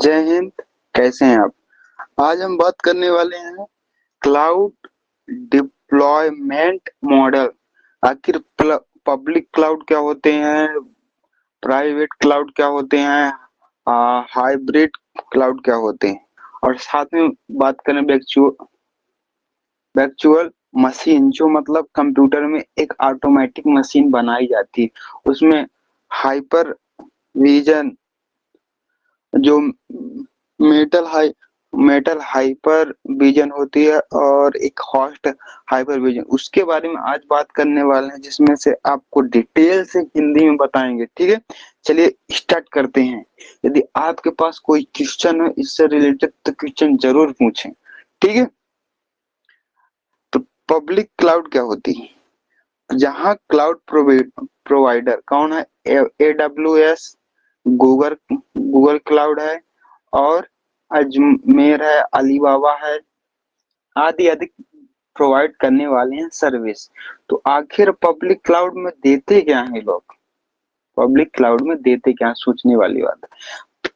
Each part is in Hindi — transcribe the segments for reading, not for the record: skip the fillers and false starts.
जय हिंद। कैसे हैं आप? आज हम बात करने वाले हैं क्लाउड डिप्लॉयमेंट मॉडल। आखिर पब्लिक क्लाउड क्या होते हैं, प्राइवेट क्लाउड क्या होते हैं, हाइब्रिड क्लाउड क्या होते हैं, और साथ में बात करें वर्चुअल मशीन, जो मतलब कंप्यूटर में एक ऑटोमेटिक मशीन बनाई जाती है। उसमें हाइपर विजन, जो मेटल हाइपर विजन होती है, और एक हॉस्ट हाइपर विजन, उसके बारे में आज बात करने वाले हैं, जिसमें से आपको डिटेल से हिंदी में बताएंगे। ठीक है, चलिए स्टार्ट करते हैं। यदि आपके पास कोई क्वेश्चन है इससे रिलेटेड तो क्वेश्चन जरूर पूछें। ठीक है, तो पब्लिक क्लाउड क्या होती है? जहाँ क्लाउड प्रोवाइडर कौन है? AWS, गूगल गूगल क्लाउड है, और अजमेर है, अलीबाबा है, आदि आदि प्रोवाइड करने वाले हैं सर्विस। तो आखिर पब्लिक क्लाउड में देते क्या हैं लोग? पब्लिक क्लाउड में देते क्या हैं? सोचने वाली बात है।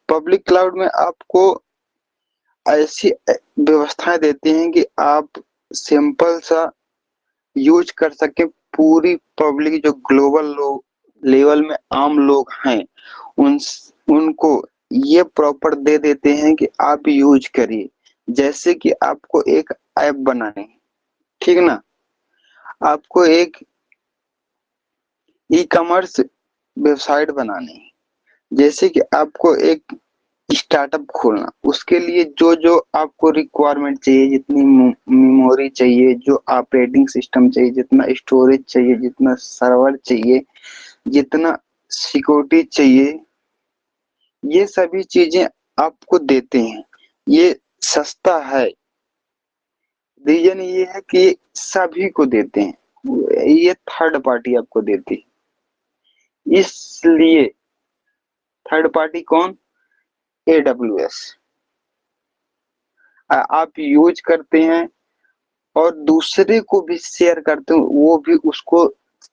पब्लिक क्लाउड में आपको ऐसी व्यवस्थाएं देती हैं कि आप सिंपल सा यूज कर सके। पूरी पब्लिक, जो ग्लोबल लोग लेवल में आम लोग हैं, उन उनको ये प्रॉपर दे देते हैं कि आप यूज करिए। जैसे कि आपको एक ऐप बनानी है, ठीक ना? आपको एक ई कॉमर्स वेबसाइट बनानी है, जैसे कि आपको एक स्टार्टअप खोलना, उसके लिए जो जो आपको रिक्वायरमेंट चाहिए, जितनी मेमोरी चाहिए, जो ऑपरेटिंग सिस्टम चाहिए, जितना स्टोरेज चाहिए, जितना सर्वर चाहिए, जितना सिक्योरिटी चाहिए, ये सभी चीजें आपको देते हैं। ये सस्ता है। रीजन ये है कि सभी को देते हैं, ये थर्ड पार्टी आपको देती है। इसलिए थर्ड पार्टी कौन? AWS। आप यूज करते हैं और दूसरे को भी शेयर करते हो, वो भी उसको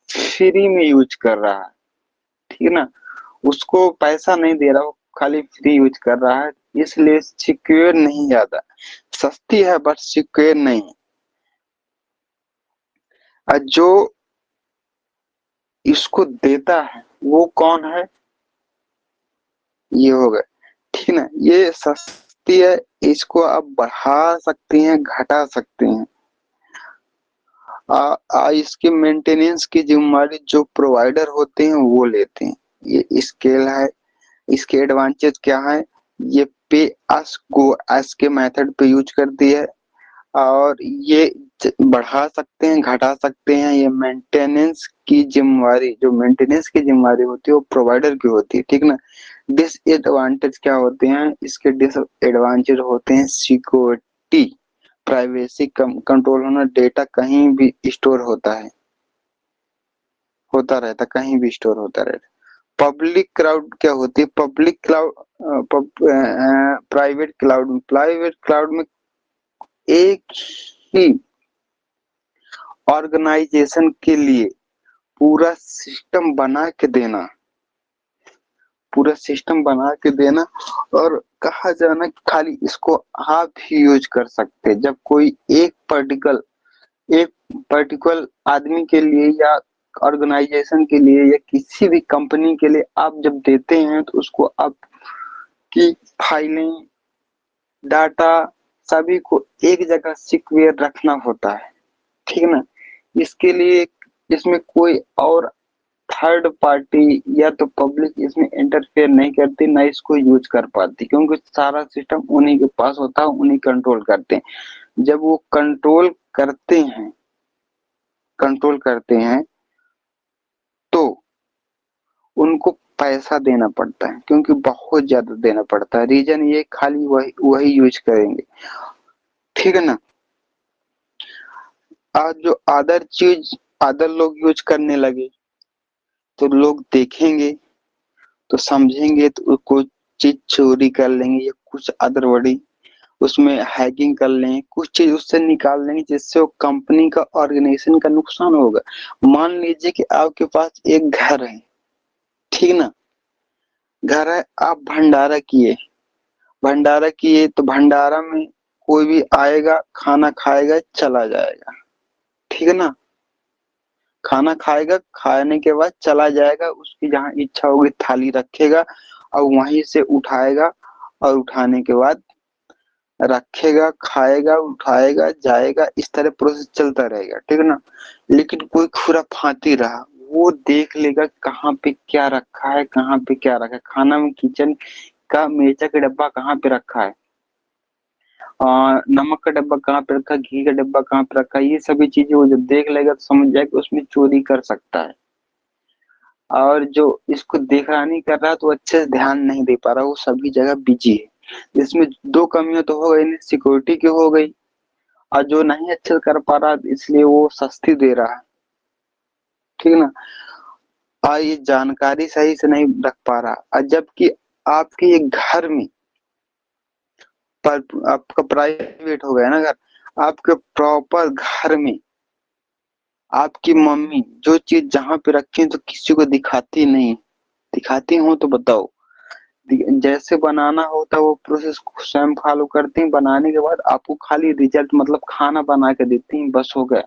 फ्री में यूज कर रहा है। ठीक है ना? उसको पैसा नहीं दे रहा, वो खाली फ्री यूज कर रहा है। इसलिए सिक्योर नहीं, ज्यादा सस्ती है बट सिक्योर नहीं। और जो इसको देता है वो कौन है? ये हो गए। ठीक है ना? ये सस्ती है, इसको आप बढ़ा सकते हैं, घटा सकते हैं। इसके मेंटेनेंस की जिम्मेदारी जो प्रोवाइडर होते हैं वो लेते हैं। ये स्केल है। इसके एडवांटेज क्या है? ये पे अस गो एस के मेथड पे यूज करती है, और ये बढ़ा सकते हैं, घटा सकते हैं। ये मेंटेनेंस की जिम्मेवारी, जो मेंटेनेंस की जिम्मेवारी होती है वो प्रोवाइडर की होती है। ठीक ना? डिसएडवांटेज क्या होते हैं? इसके डिसएडवांटेज होते हैं सिक्योरिटी, प्राइवेसी कंट्रोल होना, डेटा कहीं भी स्टोर होता रहता, कहीं भी स्टोर होता रहता। पब्लिक क्लाउड क्या होती है? पब्लिक क्लाउड, प्राइवेट क्लाउड में एक ही ऑर्गेनाइजेशन के लिए पूरा सिस्टम बना के देना, पूरा सिस्टम बना के देना, और कहा जाना कि खाली इसको आप ही यूज कर सकते हैं। जब कोई एक पर्टिकुलर आदमी के लिए या ऑर्गेनाइजेशन के लिए या किसी भी कंपनी के लिए आप जब देते हैं, तो उसको आपकी फाइलें, डाटा, सभी को एक जगह सिक्योर रखना होता है। ठीक है ना? इसके लिए इसमें कोई और थर्ड पार्टी या तो पब्लिक इसमें इंटरफेयर नहीं करती, ना इसको यूज कर पाती, क्योंकि सारा सिस्टम उन्हीं के पास होता है, उन्हीं कंट्रोल करते हैं। जब वो कंट्रोल करते हैं तो उनको पैसा देना पड़ता है, क्योंकि बहुत ज्यादा देना पड़ता है। रीजन ये, खाली वही वही यूज करेंगे। ठीक है ना? आज जो अदर लोग यूज करने लगे, तो लोग देखेंगे तो समझेंगे, तो कोई चीज चोरी कर लेंगे, या कुछ अदर बड़ी उसमें हैकिंग कर लेंगे, कुछ चीज उससे निकाल लेंगे, जिससे वो कंपनी का, ऑर्गेनाइजेशन का नुकसान होगा। मान लीजिए कि आपके पास एक घर है, ठीक ना? घर है, आप भंडारा किए, भंडारा किए तो भंडारा में कोई भी आएगा, खाना खाएगा, चला जाएगा, ठीक है ना। खाना खाएगा, खाने के बाद चला जाएगा, उसकी जहाँ इच्छा होगी थाली रखेगा और वहीं से उठाएगा और उठाने के बाद रखेगा, खाएगा, उठाएगा, जाएगा, इस तरह प्रोसेस चलता रहेगा, ठीक है ना। लेकिन कोई खुराफाती रहा, वो देख लेगा कहाँ पे क्या रखा है, कहाँ पे क्या रखा है, खाना में किचन का मिर्चा का डब्बा कहाँ पे रखा है, नमक का डब्बा कहाँ पे रखा है, घी का डब्बा कहाँ पे रखा है, ये सभी चीजें वो जब देख लेगा तो समझ जाएगा कि उसमें चोरी कर सकता है। और जो इसको देख रहा नहीं कर रहा तो अच्छे से ध्यान नहीं दे पा रहा, वो सभी जगह बिजी है। इसमें दो कमियां तो हो गई, सिक्योरिटी की हो गई, और जो नहीं अच्छे से कर पा रहा इसलिए वो सस्ती दे रहा है, ठीक है ना। और ये जानकारी सही से नहीं रख पा रहा, और जबकि आपके एक घर में पर आपका प्राइवेट हो गया ना घर, आपके प्रॉपर घर में आपकी मम्मी जो चीज जहाँ पे रखी है तो किसी को दिखाती नहीं, दिखाती हो तो बताओ। जैसे बनाना होता है वो प्रोसेस स्वयं फॉलो करती हैं, बनाने के बाद आपको खाली रिजल्ट मतलब खाना बना के देती हैं, बस हो गया।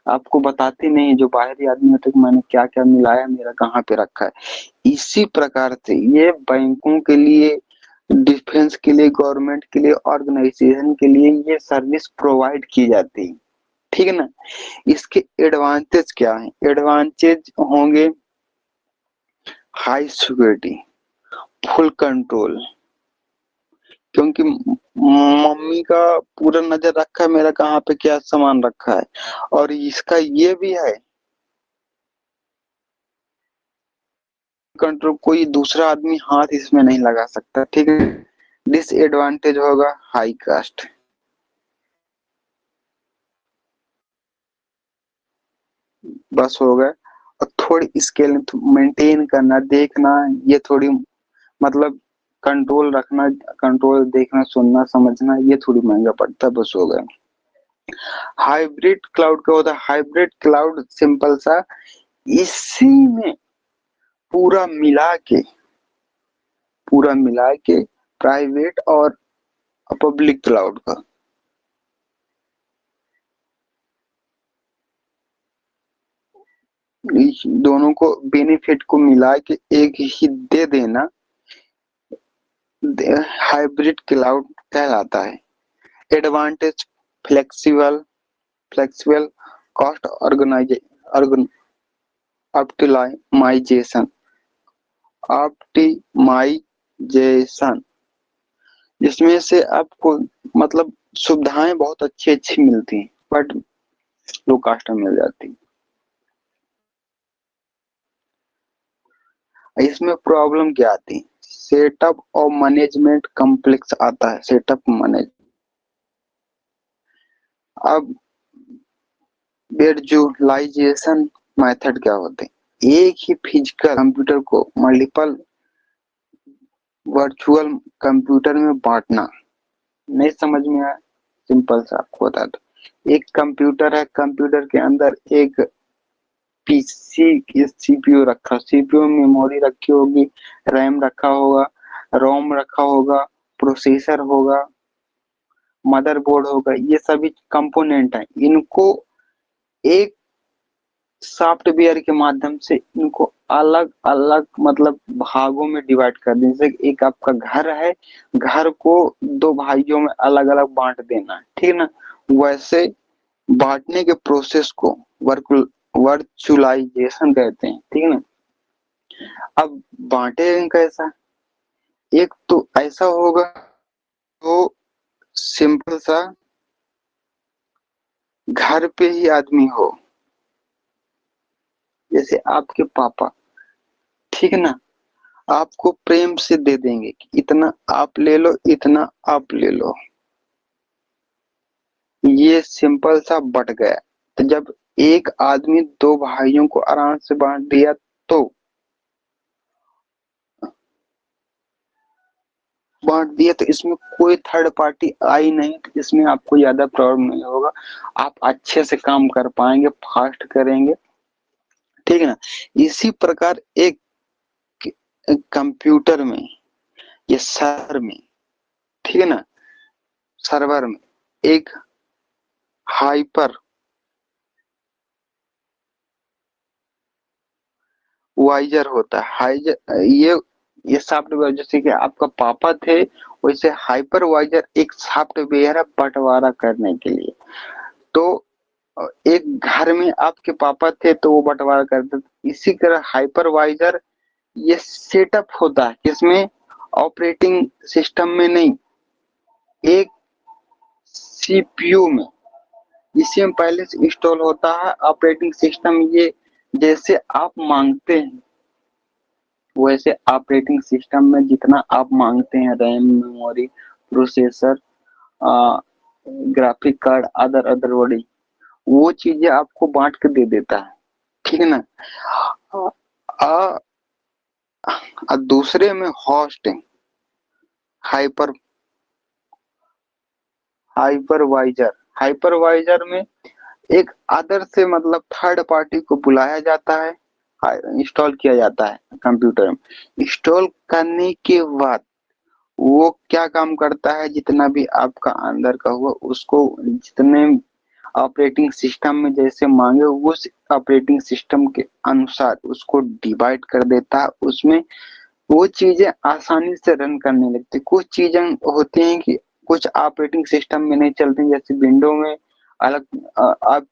आपको बताती नहीं जो बाहरी आदमी होते कि मैंने क्या क्या मिलाया, मेरा कहाँ पे रखा है। इसी प्रकार से ये बैंकों के लिए, डिफेंस के लिए, गवर्नमेंट के लिए, ऑर्गेनाइजेशन के लिए ये सर्विस प्रोवाइड की जाती है, ठीक है ना। इसके एडवांटेज क्या है? एडवांटेज होंगे हाई सिक्योरिटी, फुल कंट्रोल, क्योंकि मम्मी का पूरा नजर रखा है मेरा कहाँ पे क्या सामान रखा है। और इसका ये भी है कंट्रोल, कोई दूसरा आदमी हाथ इसमें नहीं लगा सकता, ठीक है। डिसएडवांटेज होगा हाई कास्ट, बस हो गया। और थोड़ी स्केल मेंटेन करना, देखना, ये थोड़ी मतलब कंट्रोल रखना, कंट्रोल देखना, सुनना, समझना, ये थोड़ी महंगा पड़ता है, बस हो गया। हाइब्रिड क्लाउड क्या होता है? हाइब्रिड क्लाउड सिंपल सा, इसी में पूरा मिला के, पूरा मिला के प्राइवेट और पब्लिक क्लाउड का दोनों को बेनिफिट को मिला के एक ही दे देना हाइब्रिड क्लाउड कहलाता है। Advantage flexible, flexible cost optimization, optimization जिसमें से आपको मतलब सुविधाएं बहुत अच्छी अच्छी मिलती हैं बट लो कास्ट में मिल जाती है। इसमें प्रॉब्लम क्या आती है? सेटअप और मैनेजमेंट कॉम्प्लेक्स आता है, सेटअप मैनेज। अब विजुअलाइजेशन मेथड क्या होते हैं? एक ही फिजिकल कंप्यूटर को मल्टीपल वर्चुअल कंप्यूटर में बांटना। नहीं समझ में आया? सिंपल सा आपको बता दो, एक कंप्यूटर है, कंप्यूटर के अंदर एक पीसी सीपीयू रखा, सीपीयू में मेमोरी रखी होगी, रैम रखा होगा, रोम रखा होगा, प्रोसेसर होगा, मदरबोर्ड होगा, ये सभी कंपोनेंट हैं। इनको एक सॉफ्टवेयर के माध्यम से इनको अलग अलग मतलब भागों में डिवाइड कर दें। जैसे एक आपका घर है, घर को दो भाइयों में अलग अलग बांट देना है, ठीक है ना। वैसे बांटने के प्रोसेस को वर्क वर्चुअलाइजेशन कहते हैं, ठीक है ना। अब बांटे कैसा? एक तो ऐसा होगा तो सिंपल सा घर पे ही आदमी हो, जैसे आपके पापा, ठीक है ना, आपको प्रेम से दे देंगे कि इतना आप ले लो, इतना आप ले लो, ये सिंपल सा बट गया। तो जब एक आदमी दो भाइयों को आराम से बांट दिया तो बांट दिया तो इसमें कोई थर्ड पार्टी आई नहीं, तो इसमें आपको ज्यादा प्रॉब्लम नहीं होगा, आप अच्छे से काम कर पाएंगे, फास्ट करेंगे, ठीक है ना। इसी प्रकार एक कंप्यूटर में या सर में ठीक है ना। सर्वर में एक हाइपर वाइजर होता है। हाइजर ये सॉफ्टवेयर, जैसे कि आपका पापा थे, वैसे हाइपरवाइजर एक सॉफ्टवेयर है बंटवारा करने के लिए। तो एक घर में आपके पापा थे तो वो बंटवारा करते थे, इसी तरह हाइपरवाइजर ये सेटअप होता है किसमें, ऑपरेटिंग सिस्टम में नहीं, एक सीपीयू में। इसी में पहले से इंस्टॉल होता है ऑपरेटिंग सिस्टम। ये जैसे आप मांगते हैं वैसे ऑपरेटिंग सिस्टम में जितना आप मांगते हैं, RAM, memory, processor, graphic card, other other बड़ी, वो चीजें आपको बांट के दे देता है। ठीक है ना। आ, दूसरे में होस्टिंग, हाइपर हाइपरवाइजर हाइपरवाइजर में एक अदर से मतलब थर्ड पार्टी को बुलाया जाता है, इंस्टॉल किया जाता है कंप्यूटर में। इंस्टॉल करने के बाद वो क्या काम करता है, जितना भी आपका अंदर का हुआ उसको जितने ऑपरेटिंग सिस्टम में जैसे मांगे उस ऑपरेटिंग सिस्टम के अनुसार उसको डिवाइड कर देता है। उसमें वो चीजें आसानी से रन करने लगती। कुछ चीजें होती हैं कि कुछ ऑपरेटिंग सिस्टम में नहीं चलती, जैसे विंडो में अलग आप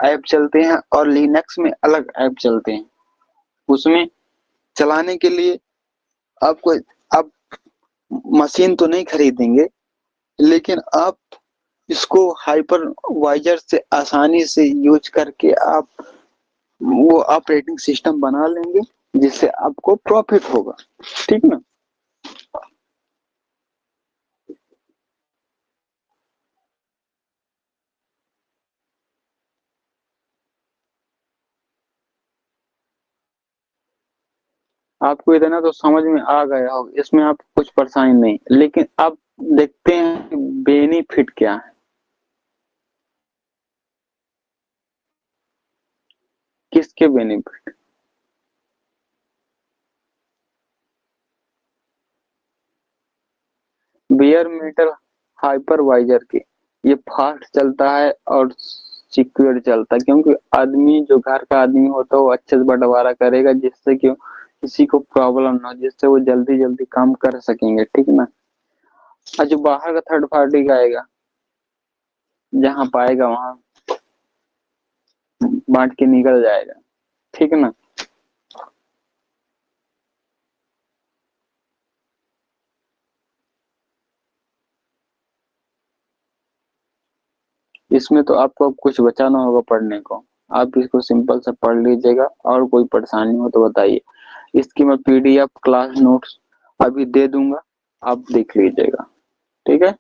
ऐप चलते हैं और लिनक्स में अलग ऐप चलते हैं। उसमें चलाने के लिए आपको आप मशीन तो नहीं खरीदेंगे, लेकिन आप इसको हाइपरवाइजर से आसानी से यूज करके आप वो ऑपरेटिंग सिस्टम बना लेंगे जिससे आपको प्रॉफिट होगा। ठीक ना। आपको इतना तो समझ में आ गया होगा, इसमें आप कुछ परेशानी नहीं, लेकिन अब देखते हैं बेनिफिट क्या है। किसके बेनिफिट? बेयर मेटल हाइपरवाइजर के, ये फास्ट चलता है और सिक्योर चलता है, क्योंकि आदमी जो घर का आदमी होता है वो अच्छे से बंटवारा करेगा जिससे कि किसी को प्रॉब्लम ना हो, जिससे वो जल्दी जल्दी काम कर सकेंगे। ठीक ना। और जो बाहर का थर्ड पार्टी का आएगा, जहाँ पाएगा वहां बांट के निकल जाएगा। ठीक ना। इसमें तो आपको अब कुछ बचाना होगा पढ़ने को। आप इसको सिंपल से पढ़ लीजिएगा, और कोई परेशानी हो तो बताइए। इसकी मैं पीडीएफ क्लास नोट्स अभी दे दूंगा, आप देख लीजिएगा। ठीक है।